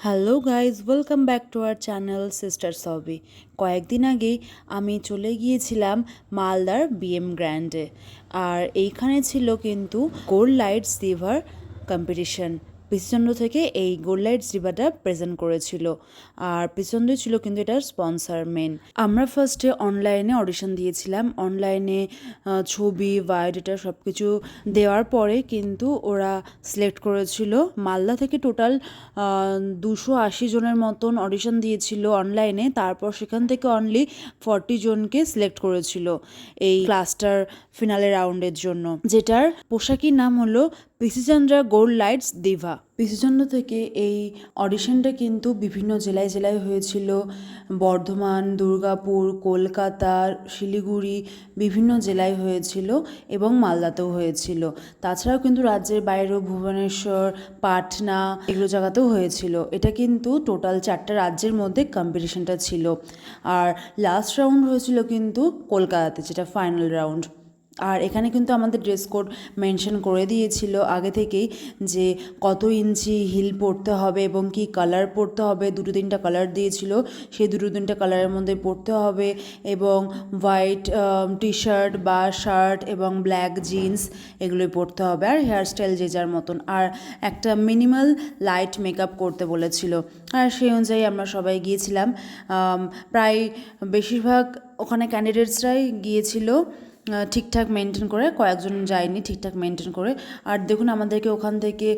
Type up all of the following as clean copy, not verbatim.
Hello guys, welcome back to our channel sister সবি। কয়েকদিন আগেই আমি চলে গিয়েছিলাম মালদার বিএম গ্র্যান্ডে। আর এইখানে ছিল কিন্তু গোল্ড লাইটস রিভার কম্পিটিশন। পিসচন্দ্র থেকে এই গোল্ড লাইটস রিভারটা প্রেজেন্ট করেছিল। আর পিসচন্দ্রই ছিল কিন্তু এটার স্পন্সর মেন। আমরা ফার্স্টে অনলাইনে অডিশন দিয়েছিলাম। অনলাইনে ছবি, বায়োডাটা সব কিছু দেওয়ার পরে কিন্তু ওরা সিলেক্ট করেছিল। মালদা থেকে টোটাল 280 জনের মতন অডিশন দিয়েছিল অনলাইনে। তারপর সেখান থেকে অনলি 40 জনকে সিলেক্ট করেছিল এই ক্লাস্টার ফিনালে রাউন্ডের জন্য, যেটার পোশাকির নাম হলো পিসিচন্দ্রা গোল্ড লাইটস দিভা। পিসিচন্দ্র থেকে এই অডিশনটা কিন্তু বিভিন্ন জেলায় জেলায় হয়েছিল। বর্ধমান, দুর্গাপুর, কলকাতা, শিলিগুড়ি বিভিন্ন জেলায় হয়েছিল এবং মালদাতেও হয়েছিল। তাছাড়াও কিন্তু রাজ্যের বাইরেও ভুবনেশ্বর, পাটনা এগুলো জায়গাতেও হয়েছিল। এটা কিন্তু টোটাল 4টা রাজ্যের মধ্যে কম্পিটিশনটা ছিল। আর লাস্ট রাউন্ড হয়েছিল কিন্তু কলকাতাতে, যেটা ফাইনাল রাউন্ড। আর এখানে কিন্তু আমাদের ড্রেস কোড মেনশন করে দিয়েছিল আগে থেকেই, যে কত ইঞ্চি হিল পরতে হবে এবং কি কালার পরতে হবে। 2-3টা কালার দিয়েছিল, সেই 2-3টা কালারের মধ্যে পরতে হবে। এবং হোয়াইট টি শার্ট বা শার্ট এবং ব্ল্যাক জিন্স এগুলোই পরতে হবে। আর হেয়ারস্টাইল যে যার মতন, আর একটা মিনিমাল লাইট মেকআপ করতে বলেছিল। আর সেই অনুযায়ী আমরা সবাই গিয়েছিলাম। প্রায় বেশিরভাগ ওখানে ক্যান্ডিডেটসরাই গিয়েছিল ঠিকঠাক মেনটেন করে, কয়েকজন যায়নি ঠিকঠাক মেনটেন করে। আর দেখুন, আমাদেরকে ওখান থেকে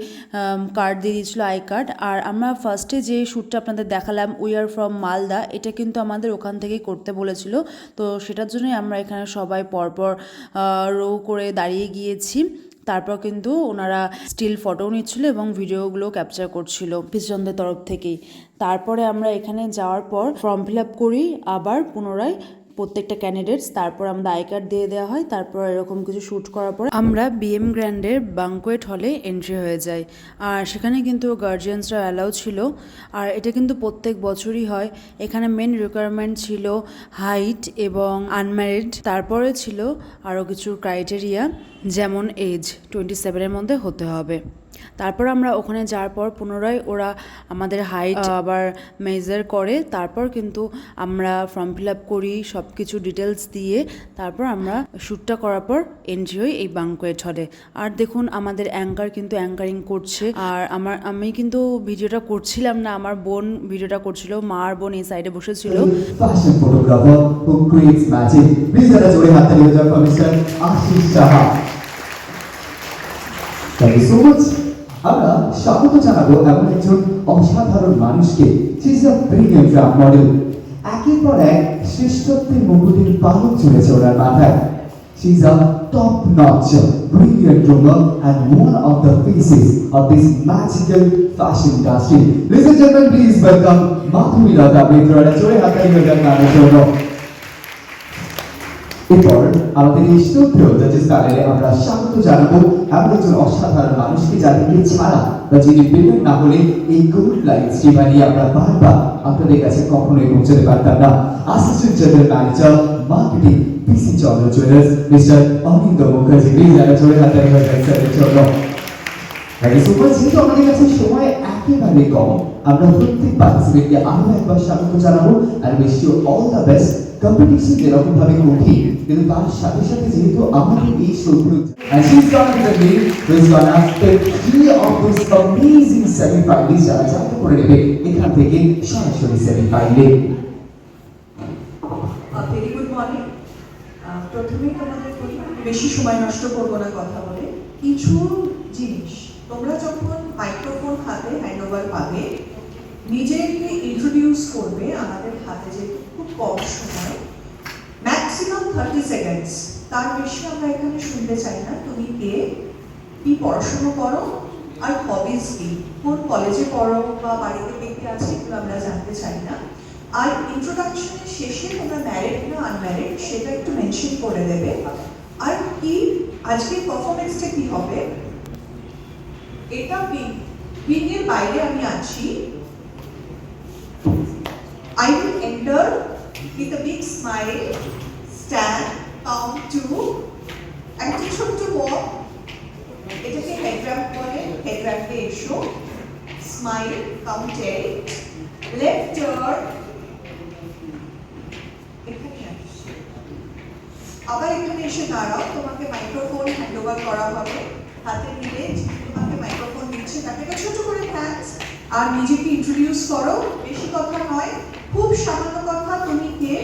কার্ড দিয়ে দিয়েছিলো, আই কার্ড। আর আমরা ফার্স্টে যে শ্যুটটা আপনাদের দেখালাম, উই আর ফ্রম মালদা, এটা কিন্তু আমাদের ওখান থেকেই করতে বলেছিল। তো সেটার জন্যই আমরা এখানে সবাই পরপর রো করে দাঁড়িয়ে গিয়েছি। তারপর কিন্তু ওনারা স্টিল ফটোও নিচ্ছিল এবং ভিডিওগুলো ক্যাপচার করছিল পিসচন্দ্রের তরফ থেকেই। তারপরে আমরা এখানে যাওয়ার পর ফর্ম ফিল আপ করি আবার পুনরায় প্রত্যেকটা ক্যান্ডিডেটস। তারপর আমাদের আই কার্ড দিয়ে দেওয়া হয়। তারপর এরকম কিছু শ্যুট করার পর আমরা বিএম গ্র্যান্ডের বাঙ্কোয়েট হলে এন্ট্রি হয়ে যাই। আর সেখানে কিন্তু গার্জিয়ানসরা অ্যালাউ ছিল। আর এটা কিন্তু প্রত্যেক বছরই হয়। এখানে মেন রিকোয়ারমেন্ট ছিল হাইট এবং আনম্যারিড। তারপরে ছিল আরও কিছু ক্রাইটেরিয়া, যেমন এজ 27-এর মধ্যে হতে হবে। তারপর আমরা ওখানে যাওয়ার পর পুনরায় ওরা আমাদের হাইট আবার মেজার করে। তারপর কিন্তু আমরা ফর্ম ফিল আপ করি, সব কিছু ডিটেলস দিয়ে তারপর আমরা শ্যুটটা করার পর এন্ট্রি হই এই বাঙ্কোয়েট হলে। আর দেখুন, আমাদের অ্যাঙ্কার কিন্তু অ্যাঙ্কারিং করছে। আর আমি কিন্তু ভিডিওটা করছিলাম না, আমার বোন ভিডিওটা করছিল। মা আর বোন এই সাইডে বসেছিল। Fashion photographer who creates magic. Please যারা জোরে হাত তালি হয়ে যাক for mister Ashis Saha. Thank you so much. আমরা স্বাগত জানাবো এমন একজন অসাধারণ মানুষকে। She is a brilliant role model. একের পর এক শ্রেষ্ঠত্বের মুকুটের পালক চলেছে ওনার মাথায়। She is a top notch brilliant woman and one of the faces of this magical fashion industry. Ladies and gentlemen, please welcome Madhuri Radha Mitra. জোরে হাত তালি হয়ে যাক তার জন্য। এরপর আমাদের এই শ্রদ্ধেয় জাজেস প্যানেলে আমরা স্বাগত জানাবো এমন একজন অসাধারণ মানুষকে, যাদেরকে ছাড়া বা যিনি বেটার না হলে এই গোল্ড লাইটস রিভার নিয়ে আমরা বারবার আপনাদের কাছে কখনোই পৌঁছাতে পারতাম না। Assistant general manager marketing PC Chandra jewellers mister Anindo Mukherjee. Please যারা জোরে হাত তালি হয়ে যাক স্যারের জন্য। Thank you so much. যেহেতু আমাদের কাছে সময় একেবারে কম, আমরা প্রত্যেক পার্টিসিপেন্টকে আরো একবার স্বাগত জানাবো। আর wish you all the best. Competition যেরকম ভাবে কঠিন, কিন্তু তার সাথে সাথে যেহেতু আমাদের এই শ্রদ্ধেয় and she's gonna be the lead who is gonna take 3 of these amazing semi-finalists যারা যাত্রা করে নেবে এখান থেকে সরাসরি সেমিফাইনালে। Very good morning. প্রথমেই তোমাদের বেশি সময় নষ্ট করবো না কথা বলে। কিছু জিনিস তোমরা যখন মাইক্রোফোন হাতে হ্যান্ডওভার পাবে, নিজেকে ইন্ট্রোডিউস করবে। আমাদের হাতে যে খুব কম সময়, ম্যাক্সিমাম 30 সেকেন্ডস, তার বেশি আমরা এখানে শুনতে চাই না। তুমি কে, কি পড়াশুনো করো, আর হবিজ কি, কোন কলেজে পড়ো বা বাড়িতে কে কে আছে, এগুলো আমরা জানতে চাই না। আর ইন্ট্রোডাকশনের শেষে তোমরা ম্যারিড না আনম্যারিড সেটা একটু মেনশন করে দেবে। আর কি আজকের পারফরমেন্সটা কি হবে, এটা বিংয়ের বাইরে আমি আছি। I will enter with a big smile, stand, count 2, একটা ছোট্ট walk, এটাকে হেড র্যাম্প বলে। হেড র্যাম্পে এসো, smile, count 8, left turn, এখানে আসো। আবার এখানে এসে দাঁড়াও, তোমাকে মাইক্রোফোন হ্যান্ড ওভার করা হবে, হাতে নিলে তোমাকে মাইক্রোফোন দিচ্ছে, তাকে একটা ছোট করে থ্যাঙ্কস, আর নিজেকে ইন্ট্রোডিউস করো, বেশি কথা নয়, খুব সামান্য কথা, তুমি কে,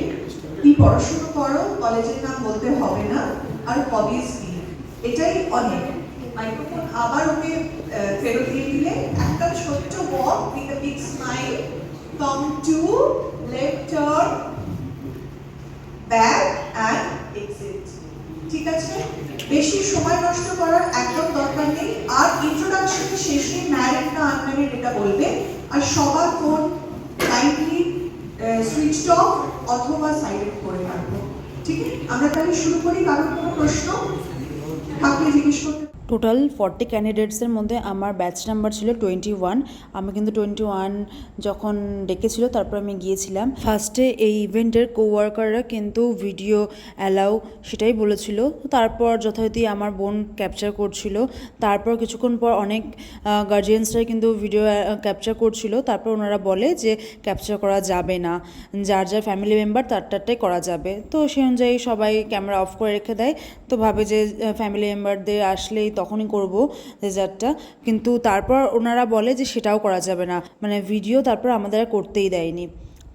কি পড়াশোনা করো, কলেজের নাম বলতে হবে না, আর হবিস কি, এটাই অনেক। মাইক্রোফোন আবার ওকে ফেরত দিয়ে দিলে একটা ছোট্ট walk with a big smile, come to, left turn, back and exit. ঠিক আছে, বেশি সময় নষ্ট করার একদম দরকার নেই। আর ইন্ট্রোডাকশন শেষে ম্যারিড না আনম্যারিড এটা বলবে, আর সবার ফোন কাইন্ডলি সুইচ অফ অথবা সাইলেন্ট করে রাখবো। ঠিক আছে, আমরা তাহলে শুরু করি। কারণ কোনো প্রশ্ন থাকলে জিজ্ঞেস করতে। টোটাল 40 ক্যান্ডিডেটসের মধ্যে আমার ব্যাচ নাম্বার ছিল 21। আমি কিন্তু 21 যখন ডেকেছিল তারপর আমি গিয়েছিলাম। ফার্স্টে এই ইভেন্টের কোওয়ার্কাররা কিন্তু ভিডিও অ্যালাউ সেটাই বলেছিল, তারপর যথারীতি আমার বোন ক্যাপচার করছিল, তারপর কিছুক্ষণ পর অনেক গার্জিয়ানসরাই কিন্তু ভিডিও ক্যাপচার করছিল, তারপর ওনারা বলে যে ক্যাপচার করা যাবে না, যার যার ফ্যামিলি মেম্বার তারটাই করা যাবে। তো সেই অনুযায়ী সবাই ক্যামেরা অফ করে রেখে দেয়, তো ভাবে যে ফ্যামিলি মেম্বারদের আসলেই তখনই করব রেজাল্টটা, কিন্তু তারপর ওনারা বলে যে সেটাও করা যাবে না, মানে ভিডিও তারপর আমাদের আর করতেই দেয়নি।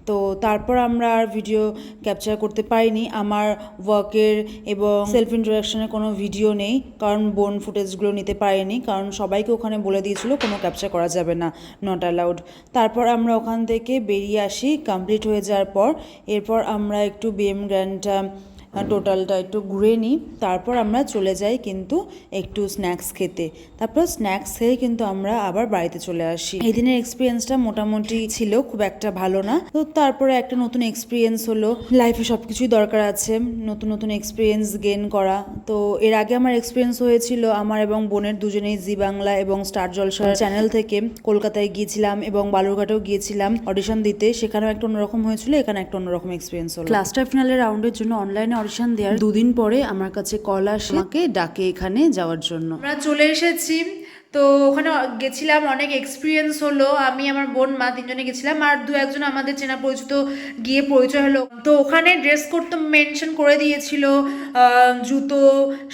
তো তারপর আমরা আর ভিডিও ক্যাপচার করতে পারিনি। আমার ওয়ার্কের এবং সেলফ ইন্ট্রোডাকশনের কোনো ভিডিও নেই, কারণ বোন ফুটেজগুলো নিতে পারিনি, কারণ সবাইকে ওখানে বলে দিয়েছিল কোনো ক্যাপচার করা যাবে না, নট অ্যালাউড। তারপর আমরা ওখান থেকে বেরিয়ে আসি কমপ্লিট হয়ে যাওয়ার পর। এরপর আমরা একটু বিএম গ্র্যান্ডটা টোটালটা একটু ঘুরে নিই, তারপর আমরা চলে যাই কিন্তু একটু স্ন্যাক্স খেতে। তারপর স্ন্যাক্স খেয়ে কিন্তু আমরা আবার বাড়িতে চলে আসি। এই দিনের এক্সপিরিয়েন্সটা মোটামুটি ছিল, খুব একটা ভালো না। তো তারপরে একটা নতুন এক্সপিরিয়েন্স হলো, লাইফে সব কিছুই দরকার আছে নতুন নতুন এক্সপিরিয়েন্স গেইন করা। তো এর আগে আমার এক্সপিরিয়েন্স হয়েছিল, আমার এবং বোনের দুজনেই জি বাংলা এবং স্টার জলসার চ্যানেল থেকে কলকাতায় গিয়েছিলাম এবং বালুরঘাটেও গিয়েছিলাম অডিশন দিতে, সেখানেও একটা অন্যরকম হয়েছিল, এখানে একটা অন্যরকম এক্সপিরিয়েন্স হলো। ক্লাস্টার ফিনালের রাউন্ডের জন্য অনলাইনে অডিশন দেওয়ার 2 দিন পরে আমার কাছে কল আসে, আমাকে ডাকে এখানে যাওয়ার জন্য। আমরা চলে এসেছি, তো ওখানে গেছিলাম, অনেক এক্সপিরিয়েন্স হলো। আমি আমার বোন মা তিনজনে গেছিলাম, আর 2-1 আমাদের চেনা পরিচিত গিয়ে পরিচয় হলো। তো ওখানে ড্রেস কোড তো মেনশন করে দিয়েছিল, জুতো,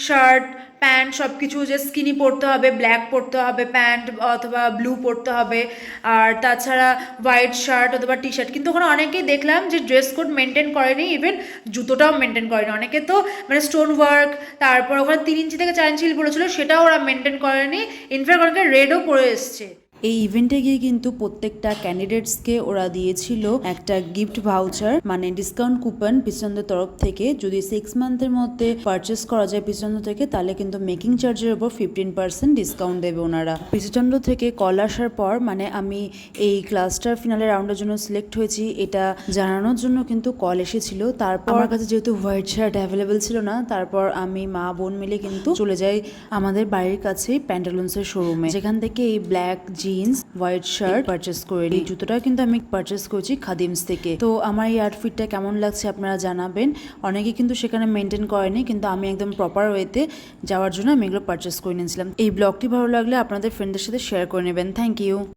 শার্ট, প্যান্ট সব কিছু, যে স্কিনি পরতে হবে, ব্ল্যাক পরতে হবে প্যান্ট অথবা ব্লু পরতে হবে, আর তাছাড়া হোয়াইট শার্ট অথবা টি শার্ট। কিন্তু ওখানে অনেকেই দেখলাম যে ড্রেস কোড মেনটেন করেনি, ইভেন জুতোটাও মেনটেন করেনি। অনেকে তো মানে স্টোন ওয়ার্ক, তারপর ওখানে 3 ইঞ্চি থেকে 4 ইঞ্চি বলেছিল, সেটাও ওরা মেনটেন করেনি, ইনফ্যাক্ট অনেকে রেডও পরে এসছে। এই ইভেন্টে গিয়ে কিন্তু প্রত্যেকটা ক্যান্ডিডেটসকে ওরা দিয়েছিল একটা গিফট ভাউচার, মানে ডিসকাউন্ট কুপন পিছনদের তরফ থেকে। যদি 6 মান্থের মধ্যে পারচেস করা যায় পিছন্দ থেকে, তাহলে কিন্তু মেকিং চার্জের উপর 15% ডিসকাউন্ট দেবে ওনারা। পিছন্দ থেকে কল আসার পর, মানে আমি এই ক্লাস্টার ফিনালের রাউন্ডের জন্য সিলেক্ট হয়েছি এটা জানানোর জন্য কিন্তু কল এসেছিল। তারপর আমার কাছে যেহেতু হোয়াইট শার্ট অ্যাভেলেবেল ছিল না, তারপর আমি মা বোন মিলে কিন্তু চলে যাই আমাদের বাড়ির কাছেই প্যান্টালুন্সের শোরুমে, যেখান থেকে এই black jeans, white shirt purchase করে নিই। জুতোটা কিন্তু আমি পারচেস করেছি খাদিমস থেকে। তো আমার এই আউটফিটটা কেমন লাগছে আপনারা জানাবেন। অনেকে কিন্তু সেখানে মেনটেন করেনি, কিন্তু আমি একদম প্রপার ওয়েতে যাওয়ার জন্য আমি এগুলো পারচেস করে নিয়েছিলাম। এই ব্লগটি ভালো লাগলে আপনাদের ফ্রেন্ডদের সাথে শেয়ার করে নেবেন। Thank you.